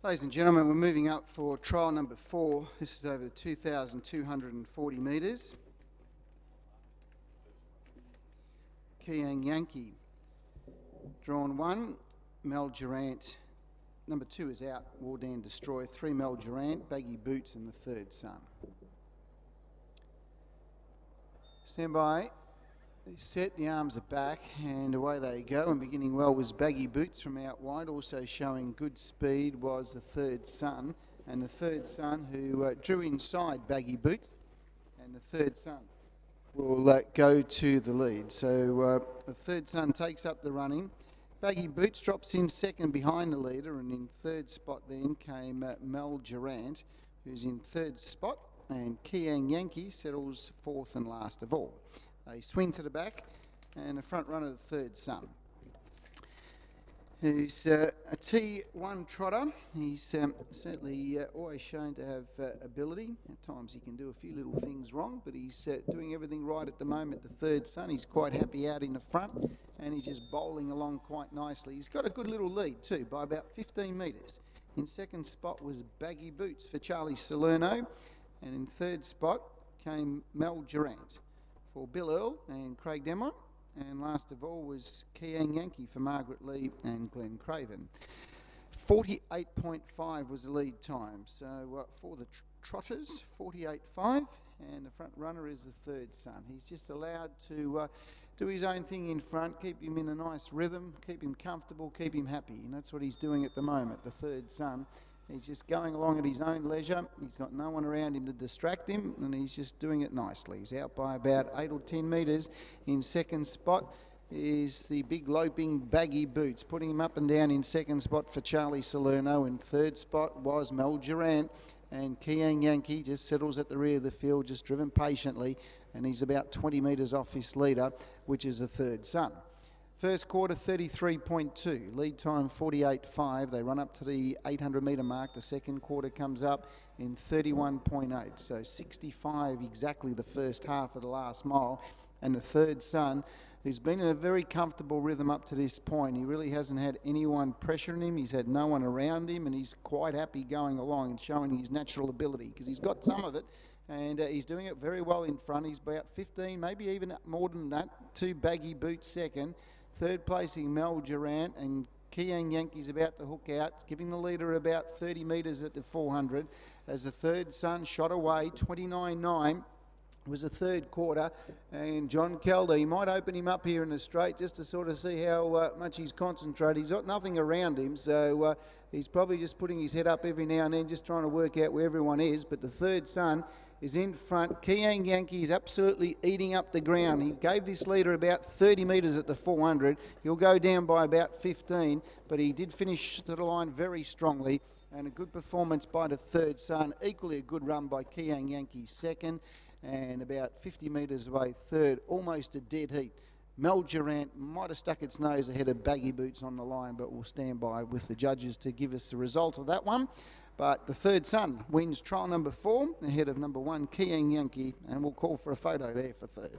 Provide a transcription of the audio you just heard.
Ladies and gentlemen, we're moving up for trial number 4. This is over 2,240 metres. Kiang Yankee, drawn 1, Mel Durant. Number 2 is out, Wardan Destroy. 3, Mel Durant, Baggy Boots, and the third Sun. Stand by. They set, the arms are back, and away they go. And beginning well was Baggy Boots from out wide. Also showing good speed was the third Sun. And the third Sun who drew inside Baggy Boots. And the third Sun will go to the lead. So the third Sun takes up the running. Baggy Boots drops in second behind the leader. And in third spot then came Mel Durant, who's in third spot. And Kiang Yankee settles fourth and last of all. They swing to the back, and the front runner, the third Sun. He's a T1 trotter. He's certainly always shown to have ability. At times he can do a few little things wrong, but he's doing everything right at the moment. The third Sun, he's quite happy out in the front, and he's just bowling along quite nicely. He's got a good little lead too, by about 15 metres. In second spot was Baggy Boots for Charlie Salerno, and in third spot came Mel Durant for Bill Earl and Craig Demont, and last of all was Kiang Yankee for Margaret Lee and Glenn Craven. 48.5 was the lead time, so for the trotters, 48.5, and the front runner is the third Sun. He's just allowed to do his own thing in front, keep him in a nice rhythm, keep him comfortable, keep him happy, and that's what he's doing at the moment, the third Sun. He's just going along at his own leisure. He's got no one around him to distract him, and he's just doing it nicely. He's out by about 8 or 10 metres. In second spot is the big loping Baggy Boots, putting him up and down in second spot for Charlie Salerno. In third spot was Mel Durant, and Kiang Yankee just settles at the rear of the field, just driven patiently, and he's about 20 metres off his leader, which is the third Sun. First quarter 33.2, lead time 48.5. They run up to the 800 metre mark. The second quarter comes up in 31.8, so 65 exactly the first half of the last mile. And the third Sun, who's been in a very comfortable rhythm up to this point. He really hasn't had anyone pressuring him. He's had no one around him, and he's quite happy going along and showing his natural ability, because he's got some of it. And he's doing it very well in front. He's about 15, maybe even more than that, to Baggy Boots second. Third placing Mel Durant, and Kiang Yankee's about to hook out, giving the leader about 30 metres at the 400 as the third Sun shot away. 29.9 was the third quarter, and John Calder, he might open him up here in the straight just to sort of see how much he's concentrated. He's got nothing around him, so he's probably just putting his head up every now and then, just trying to work out where everyone is. But the third Sun is in front. Kiang Yankee is absolutely eating up the ground. He gave this leader about 30 metres at the 400. He'll go down by about 15, but he did finish to the line very strongly, and a good performance by the third Sun. Equally a good run by Kiang Yankee second, and about 50 metres away third, almost a dead heat. Mel Durant might have stuck its nose ahead of Baggy Boots on the line, but we'll stand by with the judges to give us the result of that one. But the third Sun wins trial number 4 ahead of number 1, Kiang Yankee, and we'll call for a photo there for third.